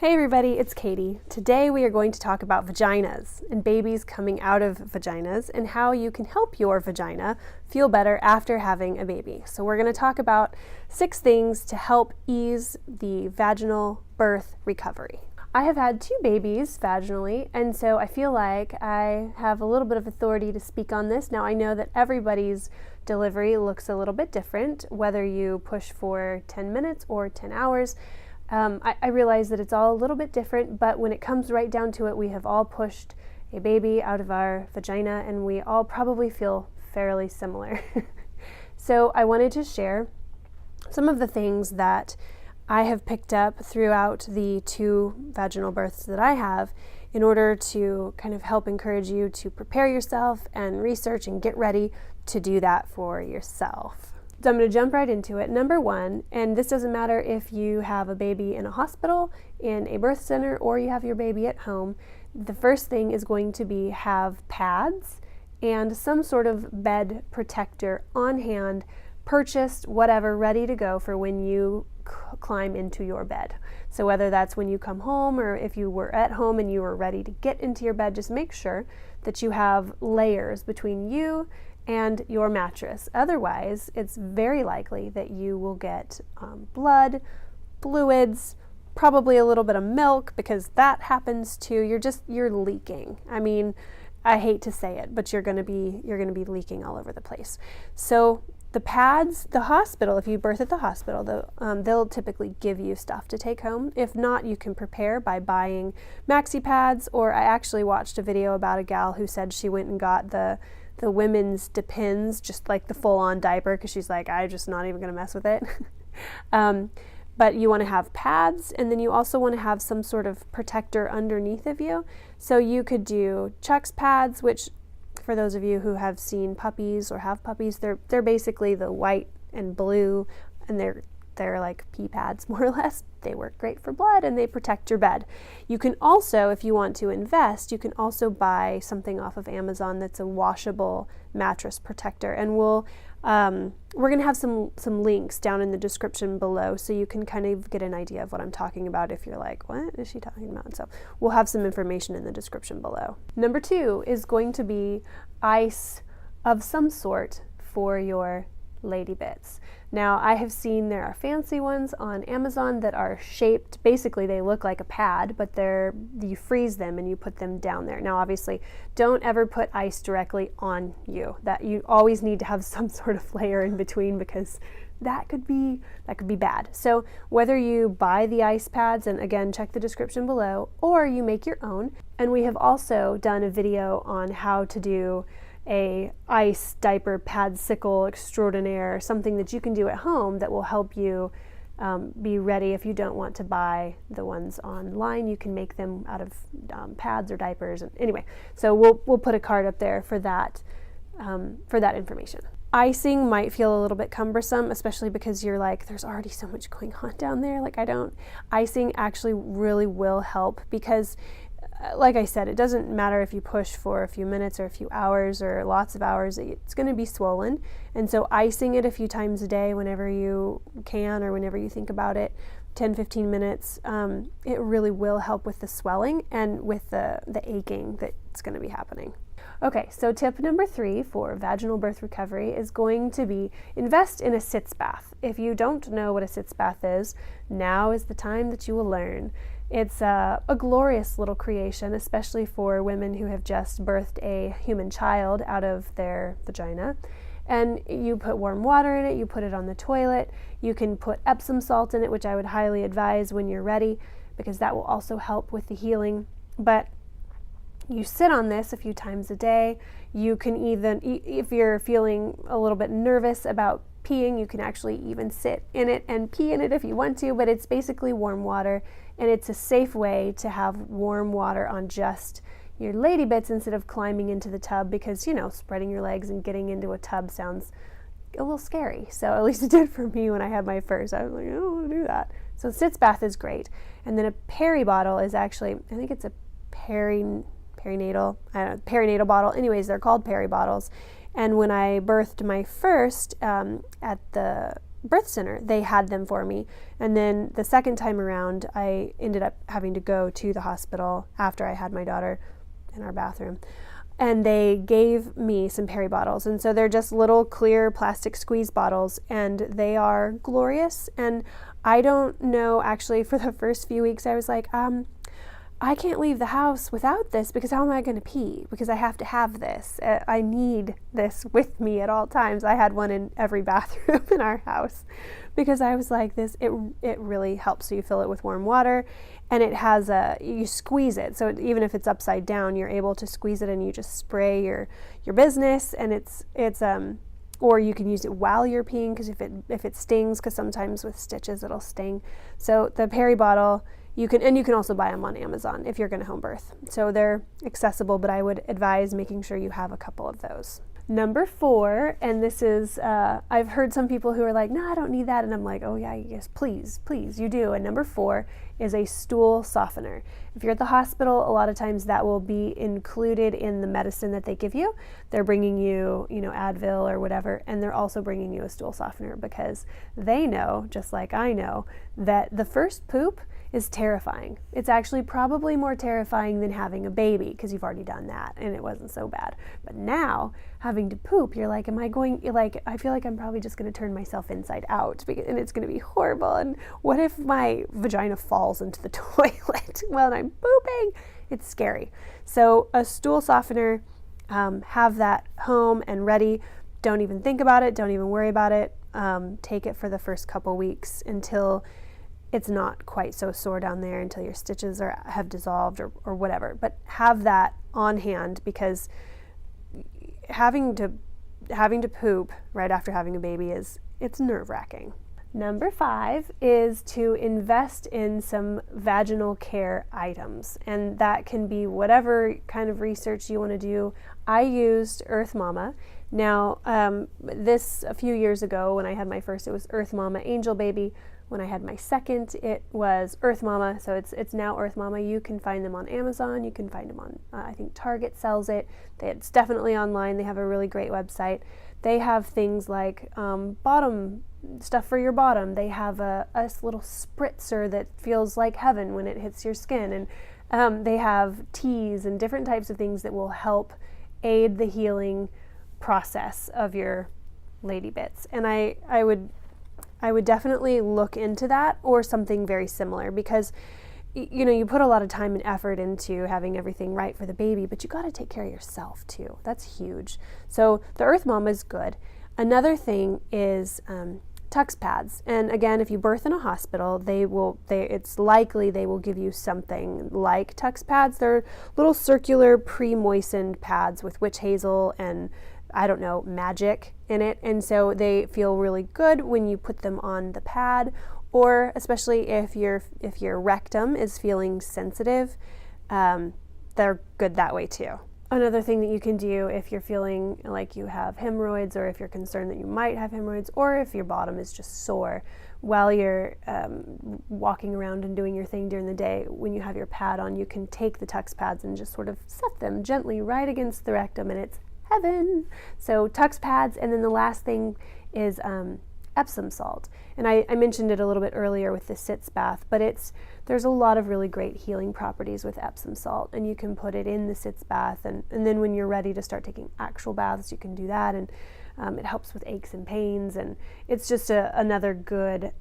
Hey everybody, it's Katie. Today we are going to talk about vaginas and babies coming out of vaginas and how you can help your vagina feel better after having a baby. So we're going to talk about 6 things to help ease the vaginal birth recovery. I have had 2 babies vaginally, and so I feel like I have a little bit of authority to speak on this. Now I know that everybody's delivery looks a little bit different, whether you push for 10 minutes or 10 hours. I realize that it's all a little bit different, but when it comes right down to it, we have all pushed a baby out of our vagina and we all probably feel fairly similar. So I wanted to share some of the things that I have picked up throughout the 2 vaginal births that I have in order to kind of help encourage you to prepare yourself and research and get ready to do that for yourself. So I'm going to jump right into it. Number 1, and this doesn't matter if you have a baby in a hospital, in a birth center, or you have your baby at home, the first thing is going to be have pads and some sort of bed protector on hand, purchased, whatever, ready to go for when you climb into your bed. So whether that's when you come home or if you were at home and you were ready to get into your bed, just make sure that you have layers between you and your mattress. Otherwise, it's very likely that you will get blood, fluids, probably a little bit of milk, because that happens too. You're leaking. I mean, I hate to say it, but you're going to be leaking all over the place. So the pads, the hospital, if you birth at the hospital, they'll typically give you stuff to take home. If not, you can prepare by buying maxi pads, or I actually watched a video about a gal who said she went and got the women's Depends, just like the full-on diaper, because she's like, I'm just not even going to mess with it. But you want to have pads, and then you also want to have some sort of protector underneath of you. So you could do Chuck's pads, which for those of you who have seen puppies or have puppies, they're basically the white and blue, and they're like pee pads more or less. They work great for blood and they protect your bed. You can also, if you want to invest, you can also buy something off of Amazon that's a washable mattress protector, and we're going to have some links down in the description below so you can kind of get an idea of what I'm talking about if you're like, what is she talking about? So we'll have some information in the description below. Number 2 is going to be ice of some sort for your lady bits. Now, I have seen there are fancy ones on Amazon that are shaped, basically they look like a pad, but you freeze them and you put them down there. Now, obviously, don't ever put ice directly on you. That you always need to have some sort of layer in between, because that could be bad. So whether you buy the ice pads, and again, check the description below, or you make your own. And we have also done a video on how to do a ice diaper padsicle extraordinaire, something that you can do at home that will help you be ready. If you don't want to buy the ones online, you can make them out of pads or diapers. And anyway, so we'll put a card up there for that information. Icing might feel a little bit cumbersome, especially because you're like, there's already so much going on down there. Like, icing actually really will help, because like I said, it doesn't matter if you push for a few minutes or a few hours or lots of hours, it's going to be swollen. And so icing it a few times a day whenever you can or whenever you think about it, 10-15 minutes, it really will help with the swelling and with the aching that's going to be happening. Okay, so tip number 3 for vaginal birth recovery is going to be invest in a sitz bath. If you don't know what a sitz bath is, now is the time that you will learn. It's a glorious little creation, especially for women who have just birthed a human child out of their vagina. And you put warm water in it, you put it on the toilet, you can put Epsom salt in it, which I would highly advise when you're ready, because that will also help with the healing. But you sit on this a few times a day. You can even, if you're feeling a little bit nervous about peeing, you can actually even sit in it and pee in it if you want to, but it's basically warm water, and it's a safe way to have warm water on just your lady bits instead of climbing into the tub, because, spreading your legs and getting into a tub sounds a little scary. So at least it did for me when I had my first. I was like, I don't want to do that. So sitz bath is great. And then a peri bottle is actually, I think it's a perinatal bottle. Anyways, they're called peri bottles. And when I birthed my first at the birth center. They had them for me. And then the second time around, I ended up having to go to the hospital after I had my daughter in our bathroom. And they gave me some Peri bottles. And so they're just little clear plastic squeeze bottles, and they are glorious. And I don't know, actually, for the first few weeks, I was like, I can't leave the house without this, because how am I going to pee? Because I have to have this. I need this with me at all times. I had one in every bathroom in our house, because I was like, it really helps. So you fill it with warm water, and it has you squeeze it. So even if it's upside down, you're able to squeeze it, and you just spray your business, and it's or you can use it while you're peeing, because if it stings, because sometimes with stitches it'll sting. So the Peri bottle, you can also buy them on Amazon if you're going to home birth. So they're accessible, but I would advise making sure you have a couple of those. Number 4, and this is, I've heard some people who are like, no, I don't need that. And I'm like, oh yeah, yes, please, you do. And number 4 is a stool softener. If you're at the hospital, a lot of times that will be included in the medicine that they give you. They're bringing you, Advil or whatever, and they're also bringing you a stool softener, because they know, just like I know, that the first poop is terrifying. It's actually probably more terrifying than having a baby, because you've already done that and it wasn't so bad. But now having to poop, you're like, I feel like I'm probably just going to turn myself inside out, and it's going to be horrible. And what if my vagina falls into the toilet while I'm pooping? It's scary. So a stool softener, have that home and ready. Don't even think about it. Don't even worry about it. Take it for the first couple weeks until it's not quite so sore down there, until your stitches have dissolved or whatever. But have that on hand, because having to poop right after having a baby it's nerve-wracking. Number 5 is to invest in some vaginal care items, and that can be whatever kind of research you want to do. I used Earth Mama. Now, this a few years ago when I had my first, it was Earth Mama Angel Baby. When I had my second, it was Earth Mama, so it's now Earth Mama. You can find them on Amazon. You can find them on, I think Target sells it. It's definitely online. They have a really great website. They have things like bottom stuff for your bottom. They have a little spritzer that feels like heaven when it hits your skin. And they have teas and different types of things that will help aid the healing process of your lady bits. And I would definitely look into that, or something very similar, because you put a lot of time and effort into having everything right for the baby, but you got to take care of yourself too. That's huge. So the Earth Mama is good. Another thing is Tux pads. And again, if you birth in a hospital, it's likely they will give you something like Tux pads. They're little circular pre-moistened pads with witch hazel and magic in it. And so they feel really good when you put them on the pad, or especially if your rectum is feeling sensitive, they're good that way too. Another thing that you can do if you're feeling like you have hemorrhoids, or if you're concerned that you might have hemorrhoids, or if your bottom is just sore while you're walking around and doing your thing during the day, when you have your pad on, you can take the Tux pads and just sort of set them gently right against the rectum, and it's heaven. So Tux pads. And then the last thing is Epsom salt. And I mentioned it a little bit earlier with the sitz bath, but there's a lot of really great healing properties with Epsom salt, and you can put it in the sitz bath, and then when you're ready to start taking actual baths, you can do that. And it helps with aches and pains, and it's just another good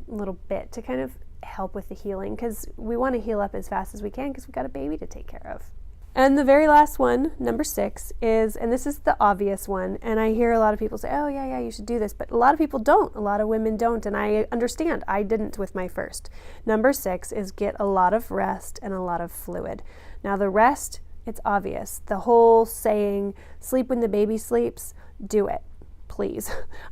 little bit to kind of help with the healing, because we want to heal up as fast as we can, because we've got a baby to take care of. And the very last one, number 6, is, and this is the obvious one, and I hear a lot of people say, oh yeah, you should do this, but a lot of people don't. A lot of women don't, and I understand. I didn't with my first. Number 6 is get a lot of rest and a lot of fluid. Now the rest, it's obvious. The whole saying, sleep when the baby sleeps, do it, please.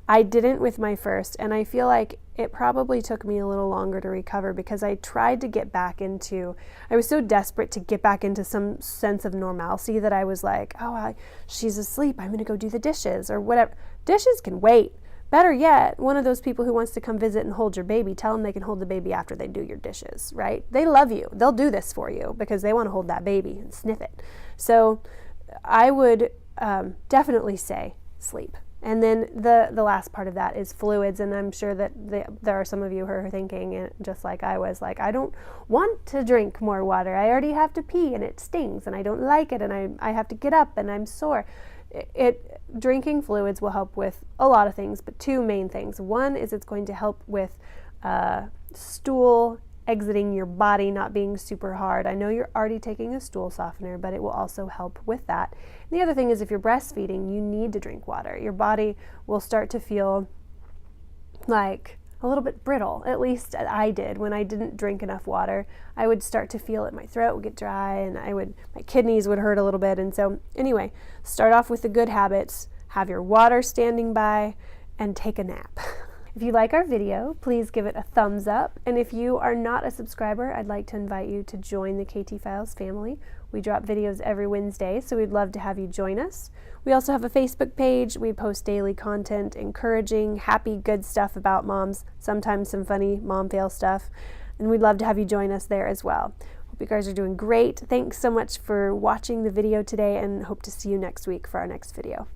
I didn't with my first, and I feel like it probably took me a little longer to recover, because I tried to get back into, I was so desperate to get back into some sense of normalcy that I was like, she's asleep, I'm going to go do the dishes or whatever. Dishes can wait. Better yet, one of those people who wants to come visit and hold your baby, tell them they can hold the baby after they do your dishes, right? They love you. They'll do this for you because they want to hold that baby and sniff it. So I would definitely say sleep. And then the last part of that is fluids, and I'm sure that there are some of you who are thinking, just like I was, like, I don't want to drink more water. I already have to pee, and it stings, and I don't like it, and I have to get up, and I'm sore. Drinking fluids will help with a lot of things, but two main things. One is it's going to help with stool exiting your body, not being super hard. I know you're already taking a stool softener, but it will also help with that. And the other thing is, if you're breastfeeding, you need to drink water. Your body will start to feel like a little bit brittle. At least I did. When I didn't drink enough water, I would start to feel it. My throat would get dry, and my kidneys would hurt a little bit. And so anyway, start off with the good habits, have your water standing by, and take a nap. If you like our video, please give it a thumbs up. And if you are not a subscriber, I'd like to invite you to join the KT Files family. We drop videos every Wednesday, so we'd love to have you join us. We also have a Facebook page. We post daily content, encouraging, happy, good stuff about moms, sometimes some funny mom fail stuff. And we'd love to have you join us there as well. Hope you guys are doing great. Thanks so much for watching the video today, and hope to see you next week for our next video.